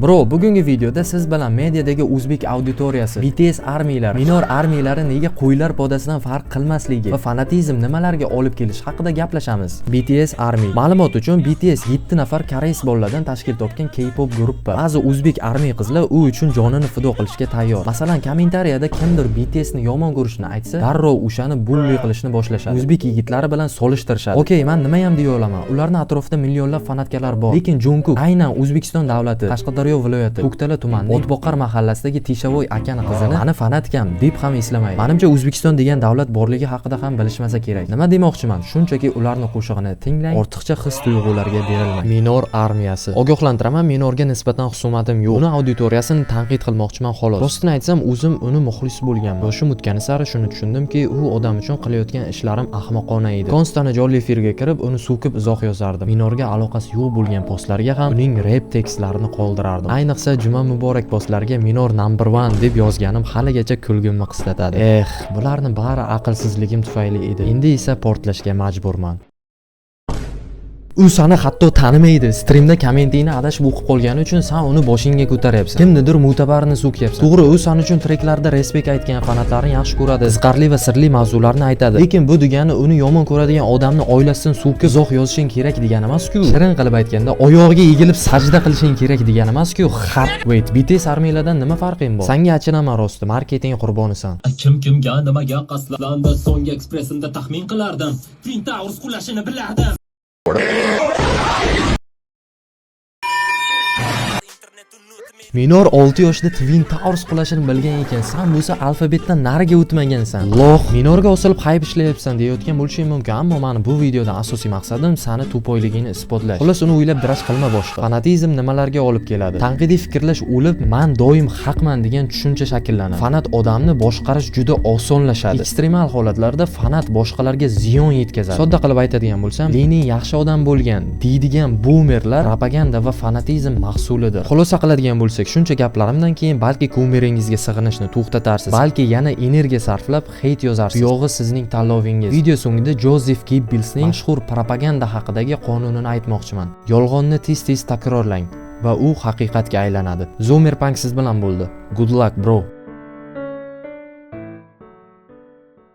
Bro, bugungi videoda siz bilan mediadagi o'zbek auditoriyasi, BTS armiylari, minor armiylari nega qo'ylar podasidan farq qilmasligi va fanatizm nimalarga olib kelish haqida gaplashamiz. BTS Army. Ma'lumot uchun BTS 7 nafar koreys bolalardan tashkil topgan K-pop guruhi. Ba'zi o'zbek armiy qizlar u uchun jonini fido qilishga tayyor. Masalan, kommentariyada kimdir BTS ni yomon ko'rishni aytsa, darrov o'shani bulli qilishni boshlashadi. O'zbek yigitlari bilan solishtirishadi. Okey, men nima ham deya olaman? Ularning atrofida millionlab fanatkalar bor. Lekin Jungkook aynan O'zbekiston davlati, Qashqadaryo viloyati, Ko'ktala tumani, Otboqar mahallasidagi Tishavoy akani qizini mani fanatkam deb ham eslamaydi. Menimcha O'zbekiston degan davlat borligi haqida ham bilishmasa kerak. Nima demoqchiman? Shunchaki ularning qo'shig'ini tinglang, ortiqcha his-tuyg'ularga berilmang. Minor armiyasi. Ogohlantiraman, minorga nisbatan husumatim yo'q. Uni auditoriyasini tanqid qilmoqchiman xolos. Rostini aytsam, o'zim uni muxlis bo'lganman. Yoshim o'tgani sari shuni tushundimki, u odam uchun qilayotgan ishlarim ahmoqona edi. Konstani jonli efirga kirib, uni so'kib izoh yozardim. Minorga aloqasi yo'q bo'lgan postlarga ham uning rap tekstlarini qoldirardim. Ayniqsa Juma muborak postlarga minor number 1 deb yozganim haligacha kulgimni qislatadi. Bularning bari aqlsizligim tufayli edi. Endi esa portlashga majburman. U seni hatto tanimaydi. Streamda kommentingni adashib o'qib qolgani uchun sen uni boshingga ko'taryapsan. Kimnidir mo'tabarini so'kyapsan. To'g'ri, u sen uchun treklarda respekt aytgan, fanatlarini yaxshi ko'radi, qiziqarli va sirli mavzularni aytadi. Lekin bu degani uni yomon ko'radigan odamni oilasidan so'kib izoh yozishing kerak degani emas-ku. Shirin qilib aytganda, oyog'iga egilib sajda qilishing kerak degani emas-ku. Wait, BTS armiylardan nima farqing bor? Senga achinaman rosti, marketing qurbonisan. Kim kimga nimaga qaslandi? So'nggi ekspressimda taxmin qilardim. Twin Towers qulashini bilardim. Minor 6 yoshda Twin Towers qulashini bilgan ekan. Sen bo'lsa alfabetdan nariga o'tmagansan. Loh, minorga osilib hayb ishlayapsan deyotgan bo'lishing mumkin, ammo meni bu videoda asosiy maqsadim seni to'poyligingni isbotlash. Xullas, uni o'ylab dirash qilma boshqa. Fanatizm nimalarga olib keladi? Tanqidiy fikrlash o'lib, men doim haqman degan tushuncha shakllanadi. Fanat odamni boshqarish juda osonlashadi. Ekstremal holatlarda fanat boshqalarga ziyon yetkazadi. Sodda qilib aytadigan bo'lsam, Lenin yaxshi odam bo'lgan deydigan boomerlar propaganda va fanatizm mahsulidir. Xulosa qiladigan bo'lsak, shuncha gaplarimdan keyin balki ko'meringizga sig'inishni to'xtatarsiz, balki yana energiya sarflab hate yozarsiz. Buyog'i sizning tanlovingiz. Video so'ngida Joseph Goebbelsning mashhur propaganda haqidagi qonunini aytmoqchiman. Yolg'onni tez-tez takrorlang va u haqiqatga aylanadi. Zomerpunk siz bilan bo'ldi. Good luck, bro.